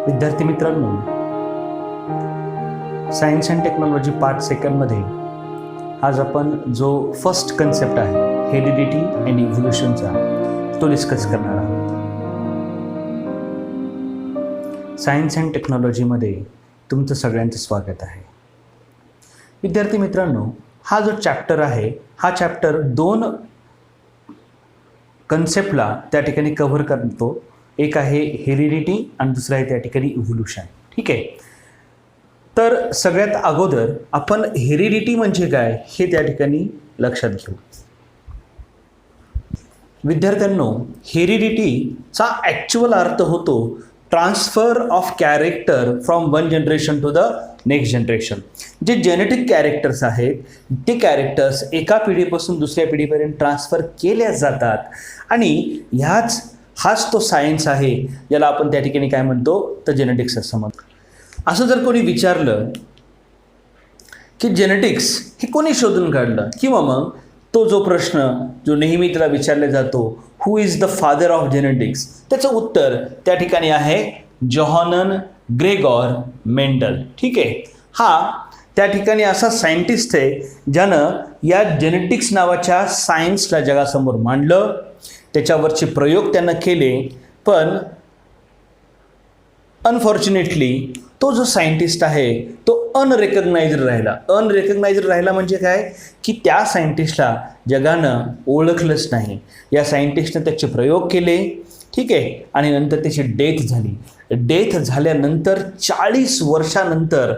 विद्यार्थी मित्रांनो, science and technology part सेकंडमध्ये आज आपण जो फर्स्ट कन्सेप्ट आहे हेरिडिटी अँड इव्होल्यूशनचा तो डिस्कस करणार आहोत. सायन्स अँड टेक्नॉलॉजीमध्ये तुमचं सगळ्यांचं स्वागत आहे. विद्यार्थी मित्रांनो, हा जो चॅप्टर आहे हा चॅप्टर दोन कन्सेप्टला त्या ठिकाणी कव्हर करतो. एक आहे हेरिडिटी आणि दुसरा आहे त्या ठिकाणी इव्होल्यूशन. ठीक आहे, तर सगळ्यात अगोदर आपण हेरिडिटी म्हणजे काय हे त्या ठिकाणी लक्षात घेऊ. विद्यार्थ्यांनो, हेरिडिटीचा ॲक्च्युअल अर्थ होतो transfer of character from one generation to the next generation. जे जेनेटिक कॅरेक्टर्स आहेत ते कॅरेक्टर्स एका पिढीपासून दुसऱ्या पिढीपर्यंत ट्रान्सफर केल्या जातात आणि हाच तो सायन्स आहे ज्याला आपण त्या ठिकाणी काय म्हणतो तर जेनेटिक्स असं म्हणतो. असं जर कोणी विचारलं की जेनेटिक्स हे कोणी शोधून काढलं, किंवा मग तो जो प्रश्न जो नेहमी त्याला विचारला जातो, हू is the father of genetics, त्याचं उत्तर त्या ठिकाणी आहे जोहानन ग्रेगॉर मेंडल. ठीक आहे, हा त्या ठिकाणी असा सायंटिस्ट आहे ज्यानं या जेनेटिक्स नावाच्या सायन्सला जगासमोर मांडलं. त्याच्यावरचे प्रयोग त्यानं केले, पण अनफॉर्च्युनेटली तो जो सायंटिस्ट आहे तो अनरेकग्नाइज्ड राहिला म्हणजे काय की त्या सायंटिस्टला जगानं ओळखलंच नाही. या सायंटिस्टनं त्याचे प्रयोग केले, ठीक आहे, आणि नंतर त्याची डेथ झाली. डेथ झाल्यानंतर 40 वर्षानंतर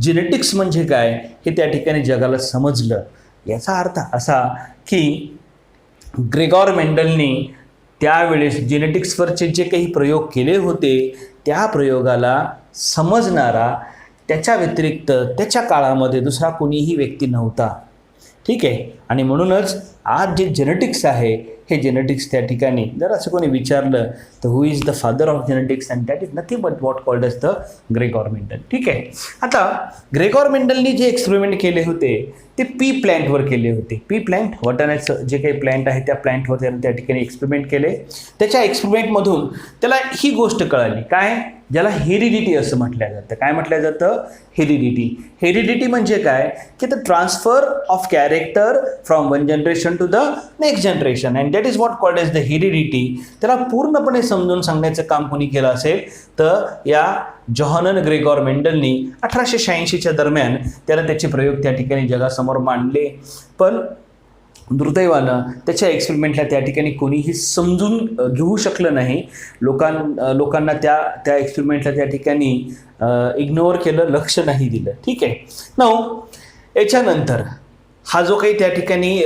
जेनेटिक्स म्हणजे काय हे त्या ठिकाणी जगाला समजलं. याचा अर्थ असा की ग्रेगॉर मेंडलनी त्यावेळेस जेनेटिक्सवरचे जे काही प्रयोग केले होते त्या प्रयोगाला समजणारा त्याच्या व्यतिरिक्त त्याच्या काळामध्ये दुसरा कोणीही व्यक्ती नव्हता. ठीक आहे, आणि म्हणूनच आज जे जेनेटिक्स आहे हे जेनेटिक्स त्या ठिकाणी जर असं कोणी विचारलं तर who is the father of genetics and that is nothing but what called as the Gregor Mendel. ठीक आहे, आता ग्रेगॉर मेंडलनी जे एक्सपेरिमेंट केले होते ते पी प्लॅन्टवर केले होते. पी प्लॅन्ट, वाटाण्याचं जे काही प्लॅन्ट आहे त्या प्लॅन्टवर त्यानं त्या ठिकाणी एक्सपेरिमेंट केले. त्याच्या एक्सपेरिमेंटमधून त्याला ही गोष्ट कळाली, काय, ज्याला हेरिडिटी असं म्हटलं जातं. काय म्हटलं जातं? हेरिडिटी. हेरिडिटी म्हणजे काय की the transfer of character from one generation to the next generation and that is what called as the heredity. त्याला पूर्णपणे समजून सांगण्याचं काम कोणी केलं असेल तर या जोहानन ग्रेगॉर मेंडलनी 1886च्या दरम्यान त्याला त्याचे प्रयोग त्या ठिकाणी जगासमोर मांडले. पण दुर्दैवानं त्याच्या एक्सपेरिमेंटला त्या ठिकाणी कोणीही समजून घेऊ शकलं नाही. लोकांना त्या एक्सपेरिमेंटला त्या ठिकाणी इग्नोर केलं, लक्ष नाही दिलं. ठीक आहे, याच्यानंतर हा जो काही त्या ठिकाणी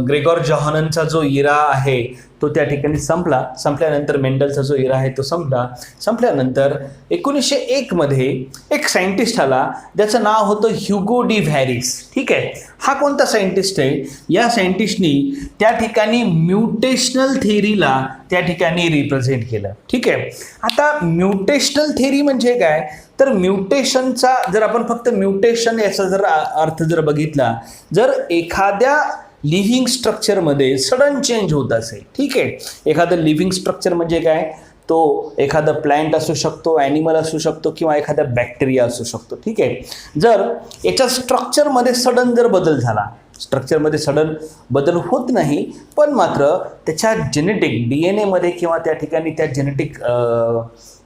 ग्रेगॉर जोहाननचा जो इरा आहे तो त्या ठिकाणी संपल्यानंतर मेंडलचा जो इरा आहे तो संपल्यानंतर 1901 मध्ये एक सायंटिस्ट आला ज्याचं नाव होतं ह्युगो डी व्हॅरिस. ठीक आहे, हा कोणता सायंटिस्ट आहे? या सायंटिस्टनी त्या ठिकाणी म्युटेशनल थिअरीला त्या ठिकाणी रिप्रेझेंट केलं. ठीक आहे, आता म्युटेशनल थिअरी म्हणजे काय तर म्युटेशनचा जर आपण फक्त म्युटेशन याचा जर अर्थ जर बघितला, जर एखाद्या लिव्हिंग स्ट्रक्चरमध्ये सडन चेंज होत असेल. ठीक आहे, एखादं लिव्हिंग स्ट्रक्चर म्हणजे काय, तो एखादा प्लॅन्ट असू शकतो, ॲनिमल असू शकतो किंवा एखादा बॅक्टेरिया असू शकतो. ठीक आहे, जर याच्या स्ट्रक्चरमध्ये सडन जर बदल झाला, स्ट्रक्चरमध्ये सडन बदल होत नाही पण मात्र त्याच्या जेनेटिक DNA मध्ये किंवा त्या ठिकाणी त्या जेनेटिक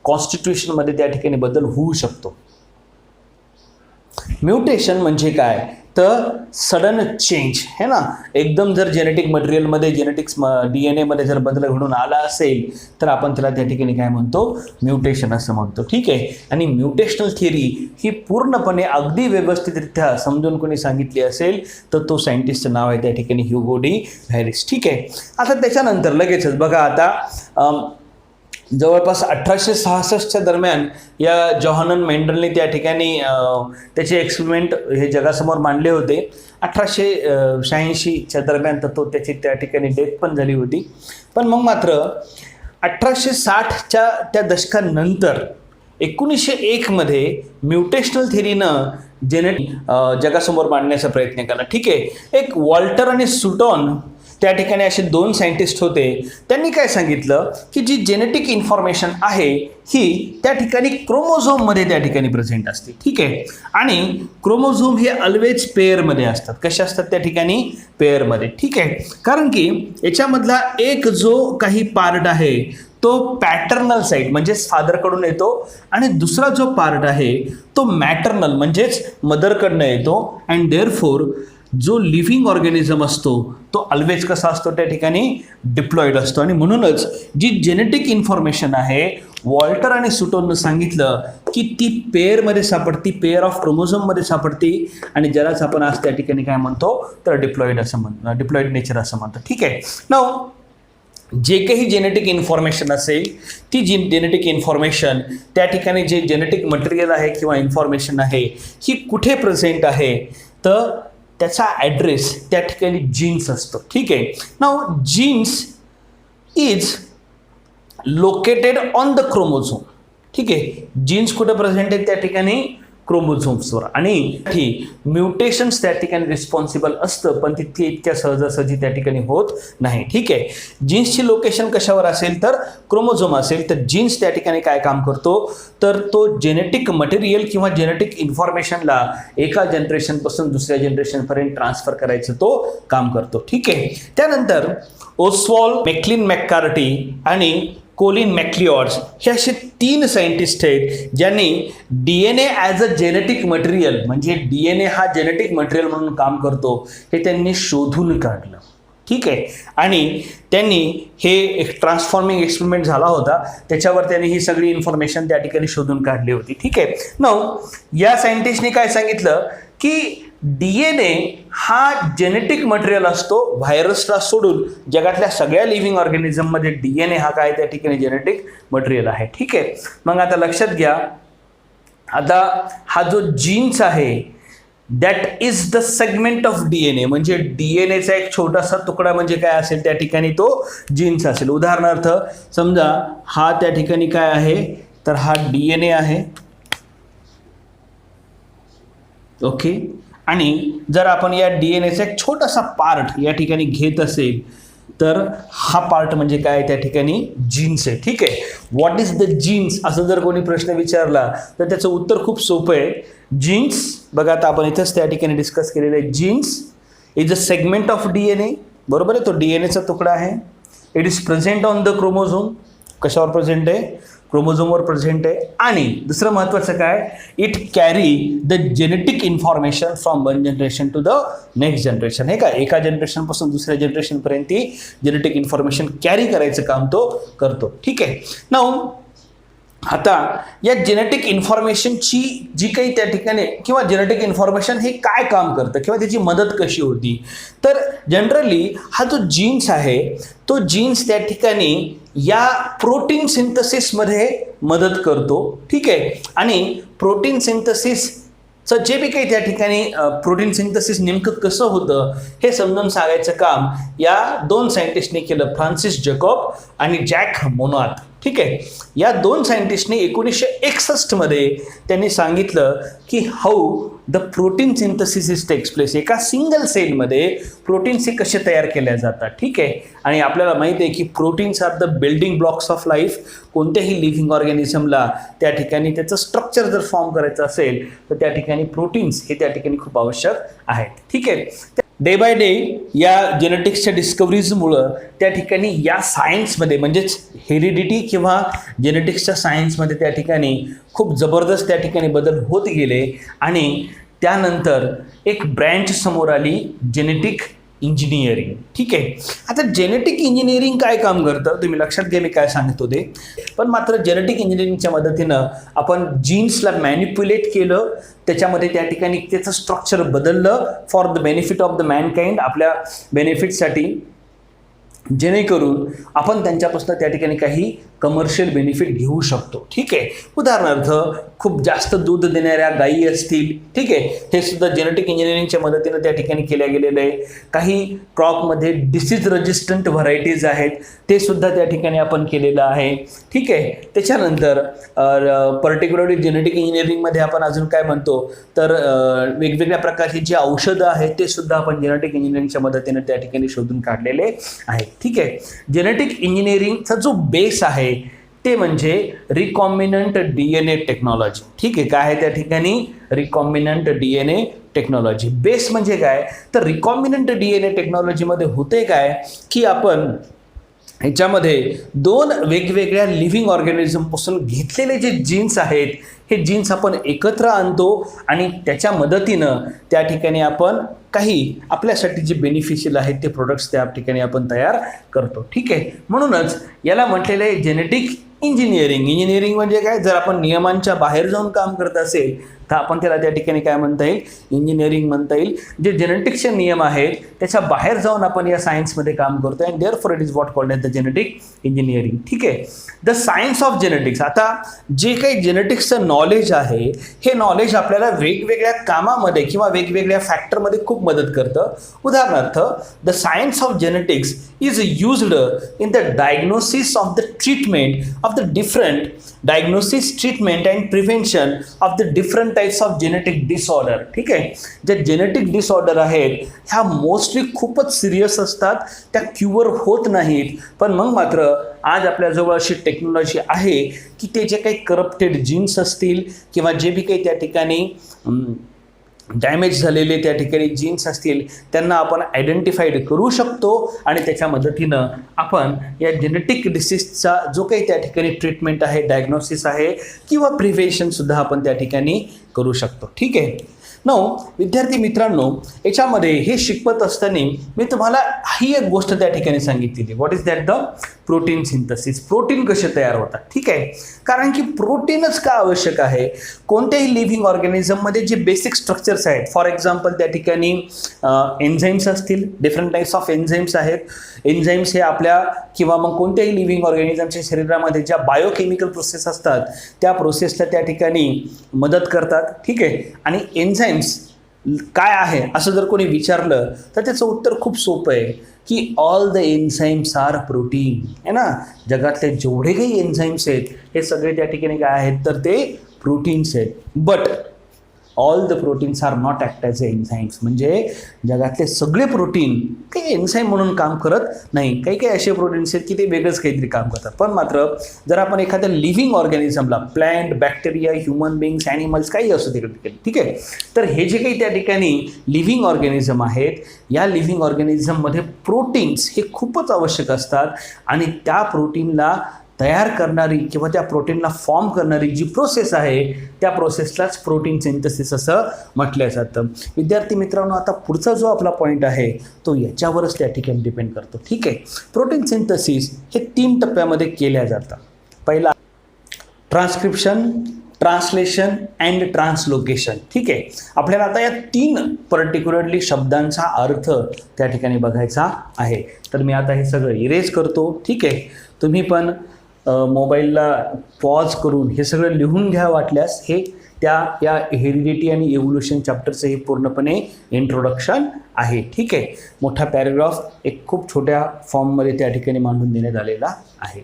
कॉन्स्टिट्यूशनमध्ये त्या ठिकाणी बदल होऊ शकतो. म्युटेशन म्हणजे काय तर सडन चेंज है ना, एकदम जर जेनेटिक मटेरियलमध्ये जेनेटिक्स DNA मध्ये जर बदल घडून आला असेल तर आपण त्याला त्या ठिकाणी काय म्हणतो, म्युटेशन असं म्हणतो. ठीक आहे, आणि म्युटेशनल थिअरी ही पूर्णपणे अगदी व्यवस्थितरित्या समजून कोणी सांगितली असेल तर तो सायंटिस्टचं नाव आहे त्या ठिकाणी ह्युगो डी व्हॅरिस. ठीक आहे, आता त्याच्यानंतर लगेचच बघा, आता जवळपास 1866च्या दरम्यान या जोहानन मेंडलने त्या ठिकाणी त्याचे एक्सपेरिमेंट हे जगासमोर मांडले होते. 1886च्या दरम्यान तर त्याची त्या ठिकाणी डेथ पण झाली होती. पण मग मात्र 1860च्या त्या दशकानंतर 1901 मध्ये म्युटेशनल थिअरीनं जगासमोर मांडण्याचा प्रयत्न केला. ठीक आहे, एक वॉल्टर आणि सुटॉन त्या ठिकाणी असे 2 सायंटिस्ट होते. त्यांनी काय सांगितलं की जी जेनेटिक इन्फॉर्मेशन आहे ही त्या ठिकाणी क्रोमोझोममध्ये त्या ठिकाणी प्रेझेंट असते. ठीक आहे. आणि क्रोमोझोम हे ऑलवेज पेअरमध्ये असतात. कसे असतात त्या ठिकाणी? पेअरमध्ये. ठीक आहे. कारण की याच्यामधला एक जो काही पार्ट आहे तो पॅटर्नल साईड म्हणजेच फादरकडून येतो आणि दुसरा जो पार्ट आहे तो मॅटर्नल म्हणजेच मदरकडनं येतो. अँड देअरफोर जो लिव्हिंग ऑर्गॅनिझम असतो तो ऑलवेज कसा असतो त्या ठिकाणी? डिप्लॉइड असतो. आणि म्हणूनच जी जेनेटिक इन्फॉर्मेशन आहे वॉल्टर आणि सुटोननं सांगितलं की ती पेअरमध्ये सापडती, पेअर ऑफ क्रोमोझोममध्ये सापडती आणि ज्यालाच आपण आज त्या ठिकाणी काय म्हणतो तर डिप्लॉइड असं म्हणतो, डिप्लॉइड नेचर असं म्हणतो. ठीक आहे. नाउ जे काही जेनेटिक इन्फॉर्मेशन असेल ती जेनेटिक इन्फॉर्मेशन त्या ठिकाणी जे जेनेटिक मटेरियल आहे किंवा इन्फॉर्मेशन आहे ही कुठे प्रेझेंट आहे तर त्याचा ॲड्रेस त्या ठिकाणी जीन्स असतो. ठीक आहे. Now genes is located on the chromosome. ठीक आहे. जीन्स कुठे प्रेझेंट आहेत त्या ठिकाणी? क्रोमोझोम्सवर. आणि म्युटेशन्स त्या ठिकाणी रिस्पॉन्सिबल असतं पण तितके इतक्या सहजासहजी त्या ठिकाणी होत नाही. ठीक आहे. जीन्सची लोकेशन कशावर असेल तर क्रोमोझोम असेल तर जीन्स त्या ठिकाणी काय काम करतो तर तो जेनेटिक मटेरियल किंवा जेनेटिक इन्फॉर्मेशनला एका जनरेशनपासून दुसऱ्या जनरेशनपर्यंत ट्रान्सफर करायचं तो काम करतो. ठीक आहे. त्यानंतर ओस्वॉल्ड मॅक्लिन मॅककार्टी आणि कोलिन मॅक्लिऑड्स हे असे 3 सायंटिस्ट आहेत ज्यांनी DNA as a genetic material म्हणजे DNA हा जेनेटिक मटेरियल म्हणून काम करतो हे त्यांनी शोधून काढलं. ठीक आहे. आणि त्यांनी हे एक ट्रान्सफॉर्मिंग एक्सपेरिमेंट झाला होता त्याच्यावर त्यांनी ही सगळी इन्फॉर्मेशन त्या ठिकाणी शोधून काढली होती. ठीक आहे. नाउ या सायंटिस्टने काय सांगितलं की DNA हा जेनेटिक मटेरियल असतो. व्हायरसला सोडून जगातल्या सगळ्या लिव्हिंग ऑर्गॅनिझममध्ये DNA हा काय त्या ठिकाणी जेनेटिक मटेरियल आहे. ठीक आहे. मग आता लक्षात घ्या, आता हा जो जीन्स आहे that is the segment of DNA म्हणजे DNAचा एक छोटासा तुकडा म्हणजे काय असेल त्या ठिकाणी तो जीन्स असेल. उदाहरणार्थ समजा हा त्या ठिकाणी काय आहे तर हा DNA आहे. ओके. आणि जर आपण या DNAचा एक छोटासा पार्ट या ठिकाणी घेत असेल तर हा पार्ट म्हणजे काय त्या ठिकाणी जीन्स आहे. ठीक आहे. व्हॉट इज द जीन्स असं जर कोणी प्रश्न विचारला तर त्याचं उत्तर खूप सोपं आहे. जीन्स बघा आता आपण इथंच त्या ठिकाणी डिस्कस केलेलं आहे. Genes is a segment of DNA. बरोबर आहे. तो DNAचा तुकडा आहे. It is present on the chromosome. कशावर प्रेझेंट आहे? क्रोमोझोमवर प्रेझेंट आहे. आणि दुसरं महत्त्वाचं काय it carry the genetic information from one generation to the next generation. हे का एका जनरेशनपासून दुसऱ्या जनरेशनपर्यंत ती जेनेटिक इन्फॉर्मेशन कॅरी करायचं काम तो करतो. ठीक आहे. नाउ आता या जेनेटिक इन्फॉर्मेशनची जी काही त्या ठिकाणी किंवा जेनेटिक इन्फॉर्मेशन हे काय काम करतं किंवा त्याची मदत कशी होती तर जनरली हा जो जीन्स आहे तो जीन्स त्या ठिकाणी या प्रोटीन सिंथसिसमध्ये मदत करतो. ठीक आहे. आणि प्रोटीन सिंथसिसचं जे बी काही त्या ठिकाणी प्रोटीन सिंथसिस नेमकं कसं होतं हे समजून सांगायचं काम या 2 सायंटिस्टने केलं, फ्रान्सिस जॅकॉब आणि जॅक मोनात. ठीक आहे. या 2 सायंटिस्टने 1961 मध्ये त्यांनी सांगितलं की how the protein synthesis takes place. एका सिंगल सेलमध्ये प्रोटीन्स हे कसे तयार केल्या जातात. ठीक आहे. आणि आपल्याला माहिती आहे की proteins are the building blocks of life. कोणत्याही लिव्हिंग ऑर्गॅनिझमला त्या ठिकाणी त्याचं स्ट्रक्चर जर फॉर्म करायचं असेल तर त्या ठिकाणी प्रोटीन्स हे त्या ठिकाणी खूप आवश्यक आहेत. ठीक आहे. डे बाय डे या जेनेटिक्सच्या डिस्कवरीजमुळं त्या ठिकाणी या सायन्समध्ये म्हणजेच हेरिडिटी किंवा जेनेटिक्सच्या सायन्समध्ये त्या ठिकाणी खूप जबरदस्त त्या ठिकाणी बदल होत गेले. आणि त्यानंतर एक ब्रँच समोर आली जेनेटिक इंजिनिअरिंग. ठीक आहे. आता जेनेटिक इंजिनिअरिंग काय काम करतं तुम्ही लक्षात घ्या मी काय सांगत होते. पण मात्र जेनेटिक इंजिनिअरिंगच्या मदतीनं आपण जीन्सला मॅनिप्युलेट केलं, त्याच्यामध्ये त्या ठिकाणी त्याचं स्ट्रक्चर बदललं for the benefit of the Mankind, आपल्या बेनिफिटसाठी. जेणेकरून आपण त्यांच्यापासून त्या ठिकाणी काही कमर्शियल बेनिफिट घेऊ शकतो. ठीक आहे. उदाहरणार्थ खूप जास्त दूध देणाऱ्या गायी असतील, ठीक आहे, हे सुद्धा जेनेटिक इंजिनिअरिंगच्या मदतीने त्या ठिकाणी केल्या गेलेलं आहे. काही क्रॉपमध्ये डिसीज रेजिस्टंट व्हरायटीज आहेत, ते सुद्धा त्या ठिकाणी आपण केलेलं आहे. ठीक आहे. त्याच्यानंतर पर्टिक्युलरली जेनेटिक इंजिनिअरिंगमध्ये आपण अजून काय म्हणतो तर वेगवेगळ्या प्रकारची जी औषधं आहेत ते सुद्धा आपण जेनेटिक इंजिनिअरिंगच्या मदतीने त्या ठिकाणी शोधून काढलेले आहेत. ठीक आहे. जेनेटिक इंजिनिअरिंगचा जो बेस आहे ते म्हणजे रिकॉम्बिनंट DNA टेक्नॉलॉजी. ठीक आहे. काय आहे त्या ठिकाणी? Recombinant DNA technology. बेस म्हणजे काय तर रिकॉम्बिनंट DNA टेक्नॉलॉजीमध्ये होते काय की आपण ह्याच्यामध्ये दोन वेगवेगळ्या लिव्हिंग ऑर्गॅनिझमपासून घेतलेले जे जीन्स आहेत हे जीन्स आपण एकत्र आणतो आणि त्याच्या मदतीनं त्या ठिकाणी आपण काही आपल्यासाठी जे बेनिफिशियल आहेत ते प्रोडक्ट्स त्या ठिकाणी आपण तयार करतो. ठीक आहे. म्हणूनच याला म्हटलेलं आहे जेनेटिक इंजिनिअरिंग. इंजिनिअरिंग म्हणजे काय? जर आपण नियमांच्या बाहेर जाऊन काम करत असेल तर आपण त्याला त्या ठिकाणी काय म्हणता येईल? इंजिनिअरिंग म्हणता येईल. जे जेनेटिक्सचे नियम आहेत त्याच्या बाहेर जाऊन आपण या सायन्समध्ये काम करतो and therefore it is what called as the genetic engineering. ठीक आहे. The science of genetics. आता जे काही जेनेटिक्सचं नॉलेज आहे हे नॉलेज आपल्याला वेगवेगळ्या कामामध्ये किंवा वेगवेगळ्या फॅक्टरमध्ये खूप मदत करतं. उदाहरणार्थ the science of genetics is used in the diagnosis of the treatment of the different diagnosis treatment and prevention of the different types of genetic disorder. ठीक आहे. जे जेनेटिक डिसऑर्डर आहेत ह्या मोस्टली खूपच सिरियस असतात, त्या क्युअर होत नाहीत. पण मग मात्र आज आपल्याजवळ अशी टेक्नॉलॉजी आहे की ते जे काही करप्टेड जीन्स असतील किंवा जे बी काही त्या ठिकाणी डॅमेज झालेले त्या ठिकाणी जीन्स असतील त्यांना आपण आयडेंटिफाईड करू शकतो आणि त्याच्या मदतीनं आपण या जेनेटिक डिसीजचा जो काही त्या ठिकाणी ट्रीटमेंट आहे, डायग्नोसिस आहे किंवा प्रिव्हेन्शनसुद्धा आपण त्या ठिकाणी करू शकतो. ठीक आहे. विद्यार्थी मित्रांनो, याच्यामध्ये हे शिकवत असताना मी तुम्हाला ही एक गोष्ट त्या ठिकाणी सांगितलेली. What is that? The protein synthesis. Protein कसे तयार होतात. ठीक आहे. कारण की प्रोटीनच का आवश्यक आहे? कोणत्याही लिव्हिंग ऑर्गॅनिझममध्ये जे बेसिक स्ट्रक्चर्स आहेत, फॉर एक्झाम्पल त्या ठिकाणी एन्झाईम्स असतील, डिफरंट टाईप्स ऑफ एन्झाईम्स आहेत. एन्झाईम्स हे आपल्या किंवा मग कोणत्याही लिव्हिंग ऑर्गॅनिझमच्या शरीरामध्ये ज्या बायोकेमिकल प्रोसेस असतात त्या प्रोसेसला त्या ठिकाणी मदत करतात. ठीक आहे. आणि एन्झाईम्स काय आहे असं जर कोणी विचारलं तर त्याचं उत्तर खूप सोपं आहे की all the enzymes are protein. आहे ना. जगातले जेवढे काही एन्झाईम्स आहेत हे सगळे त्या ठिकाणी काय आहेत तर ते प्रोटीन्स आहेत. But all the proteins are not act as enzymes. म्हणजे जगातले सगळे प्रोटीन काही एन्झाईम म्हणून काम करत नाही. काही काही असे प्रोटीन्स आहेत की ते वेगळंच काहीतरी काम करतात. पण मात्र जर आपण एखाद्या लिव्हिंग ऑर्गॅनिझमला, plant, bacteria, human beings, animals काही असू दे, ठीक आहे, तर हे जे काही त्या ठिकाणी लिव्हिंग ऑर्गॅनिझम आहेत या लिव्हिंग ऑर्गॅनिझममध्ये प्रोटीन्स हे खूपच आवश्यक असतात आणि त्या प्रोटीनला तयार करणारी किंवा त्या प्रोटीनला फॉर्म करणारी जी प्रोसेस आहे त्या प्रोसेसलाच प्रोटीन सिंथसिस असं म्हटलं जातं. विद्यार्थी मित्रांनो, आता पुढचा जो आपला पॉईंट आहे तो याच्यावरच त्या ठिकाणी डिपेंड करतो. ठीक आहे. प्रोटीन सिंथसिस हे 3 टप्प्यामध्ये केल्या जातं. पहिला ट्रान्सक्रिप्शन, ट्रान्सलेशन अँड ट्रान्सलोकेशन. ठीक आहे. आपल्याला आता या 3 पर्टिक्युलरली शब्दांचा अर्थ त्या ठिकाणी बघायचा आहे. तर मी आता हे सगळं इरेज करतो. ठीक आहे. तुम्ही पण मोबाईलला पॉज करून हे सगळं लिहून घ्या वाटल्यास. हे या हेरिडिटी आणि इव्होल्युशन चॅप्टरचं हे पूर्णपणे इंट्रोडक्शन आहे. ठीक आहे. मोठा पॅरेग्राफ एक खूप छोट्या फॉर्ममध्ये त्या ठिकाणी मांडून देण्यात आलेला आहे.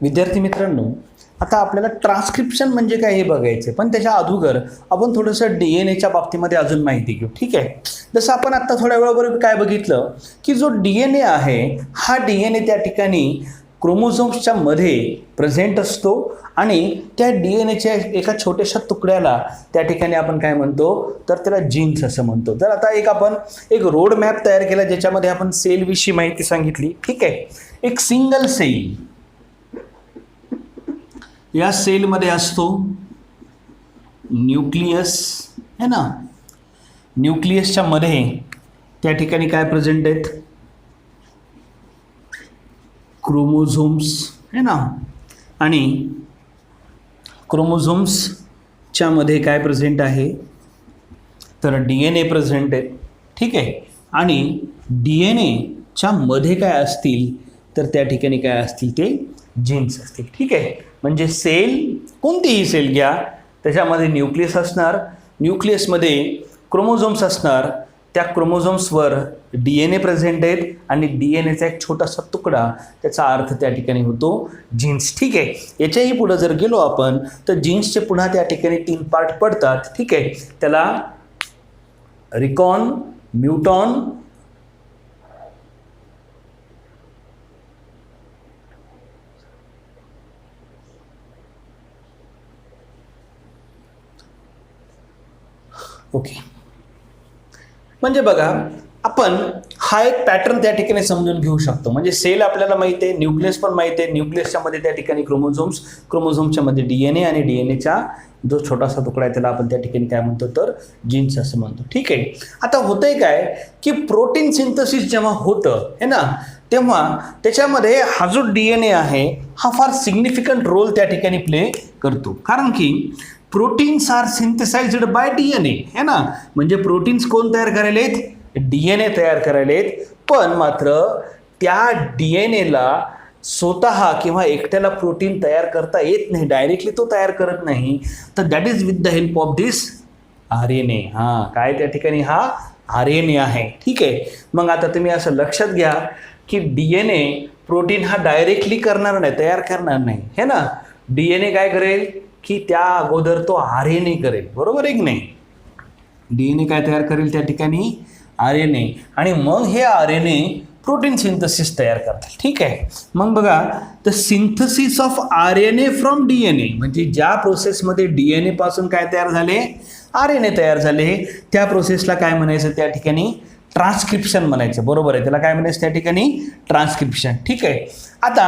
विद्यार्थी मित्रांनो, आता आपल्याला ट्रान्सक्रिप्शन म्हणजे काय हे बघायचं, पण त्याच्या अगोदर आपण थोडंसं DNA बाबतीमध्ये अजून माहिती घेऊ. ठीक आहे. जसं आपण आत्ता थोड्या वेळापूर्वी काय बघितलं की जो DNA आहे हा DNA त्या ठिकाणी क्रोमोझोम्सच्या मध्ये प्रेझेंट असतो आणि त्या DNAच्या एका छोट्याशा तुकड्याला त्या ठिकाणी आपण काय म्हणतो तर त्याला जीन्स असं म्हणतो. तर आता आपण एक रोड मॅप तयार केला ज्याच्यामध्ये आपण सेलविषयी माहिती सांगितली. ठीक आहे. एक सिंगल सेल, या सेलमध्ये असतो न्यूक्लियस, है ना. न्यूक्लियसच्या मध्ये त्या ठिकाणी काय प्रेझेंट आहेत? क्रोमोझोम्स, है ना. आणि क्रोमोझोम्सच्या मध्ये काय प्रेझेंट आहे तर DNA प्रेझेंट आहे. ठीक आहे. आणि DNA च्या मध्ये काय असतील तर त्या ठिकाणी काय असतील ते जीन्स असतील. ठीक आहे, म्हणजे सेल कोणतीही सेल घ्या त्याच्यामध्ये न्यूक्लियस असणार, न्यूक्लियसमध्ये क्रोमोझोम्स असणार, त्या क्रोमोझोम्सवर DNA प्रेझेंट आहेत आणि DNAचा एक छोटासा तुकडा, त्याचा अर्थ त्या ठिकाणी होतो जीन्स. ठीक आहे, याच्याही पुढे जर गेलो आपण तर जीन्सचे पुन्हा त्या ठिकाणी 3 पार्ट पडतात. ठीक आहे, त्याला रिकॉन, म्युटॉन ओके. म्हणजे बघा आपण हा एक पॅटर्न त्या ठिकाणी समजून घेऊ शकतो. म्हणजे सेल आपल्याला माहिती आहे, न्यूक्लियस पण माहिती आहे, न्यूक्लियसच्या मध्ये त्या ठिकाणी क्रोमोझोम्स, क्रोमोझोम्सच्या मध्ये DNA आणि DNAचा जो छोटासा तुकडा आहे त्याला आपण त्या ठिकाणी काय म्हणतो तर जीन्स असं म्हणतो. ठीक आहे, आता होतंय काय की प्रोटीन सिंथेसिस जेव्हा होतं है ना, तेव्हा त्याच्यामध्ये हा जो DNA आहे हा फार सिग्निफिकंट रोल त्या ठिकाणी प्ले करतो. कारण की proteins are synthesized by DNA है ना, म्हणजे प्रोटीन्स कोण तयार करायला आहेत, DNA तयार करायला आहेत. पण मात्र त्या DNAला स्वतः किंवा एकट्याला प्रोटीन तयार करता येत नाही, डायरेक्टली तो तयार करत नाही. तर that is with the help of this RNA. हां, काय त्या ठिकाणी हा RNA आहे. ठीक आहे, मग आता तुम्ही असं लक्षात घ्या की DNA प्रोटीन हा डायरेक्टली करणार नाही, तयार करणार नाही है ना. DNA काय करेल की त्या अगोदर तो RNA करेल, बरोबर आहे की नाही. DNA काय तयार करेल त्या ठिकाणी RNA, आणि मग हे RNA प्रोटीन सिंथेसिस तयार करतात. ठीक आहे, मग बघा the synthesis of RNA from DNA, म्हणजे ज्या प्रोसेसमध्ये DNA पासून काय तयार झाले, RNA तयार झाले, त्या प्रोसेसला काय म्हणायचं त्या ठिकाणी ट्रान्सक्रिप्शन म्हणायचं. बरोबर आहे, त्याला काय म्हणायचं त्या ठिकाणी ट्रान्सक्रिप्शन. ठीक आहे, आता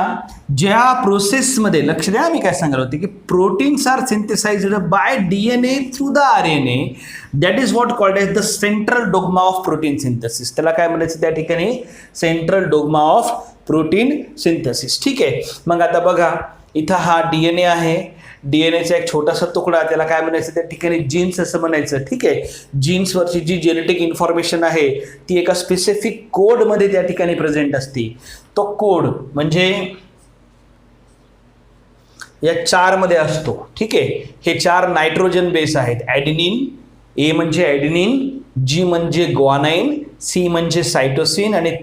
ज्या प्रोसेसमध्ये लक्ष द्या, मी काय सांगणार होते की proteins are synthesized by DNA through the RNA, that is what called as the central dogma of protein synthesis. त्याला काय म्हणायचं त्या ठिकाणी central dogma of protein synthesis. ठीक आहे, मग आता बघा इथं हा DNA आहे, DNAचा एक छोटासा तुकडा, त्याला काय म्हणायचं त्या ठिकाणी जीन्स असं म्हणायचं. ठीक आहे, जीन्सवरची जी जेनेटिक इन्फॉर्मेशन आहे ती एका स्पेसिफिक कोडमध्ये त्या ठिकाणी प्रेझेंट असते. तो कोड म्हणजे या 4 मध्ये असतो. ठीक आहे, हे 4 नायट्रोजन बेस आहेत. ॲडेनिन, A म्हणजे ॲडेनिन, G म्हणजे ग्वानाइन, C म्हणजे सायटोसिन आणि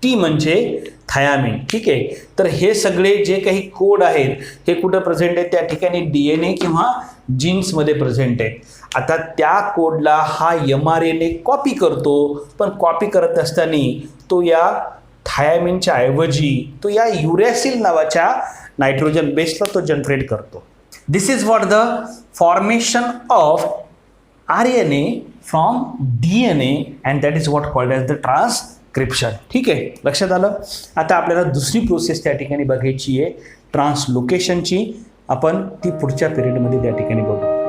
T म्हणजे थायामिन. ठीक आहे, तर हे सगळे जे काही कोड आहेत हे कुठं प्रेझेंट आहेत त्या ठिकाणी DNA किंवा जीन्समध्ये प्रेझेंट आहेत. आता त्या कोडला हा mRNA कॉपी करतो, पण कॉपी करत असताना तो या थायामिनच्या ऐवजी तो या युरॅसिल नावाच्या नायट्रोजन बेसला तो जनरेट करतो. This is what the formation of RNA from DNA and that is what called as the transcription. ठीक आहे, लक्षात आलं. आता आपल्याला दुसरी प्रोसेस त्या ठिकाणी बघायची आहे ट्रान्सलोकेशनची. आपण ती पुढच्या पिरियडमध्ये त्या ठिकाणी बघू.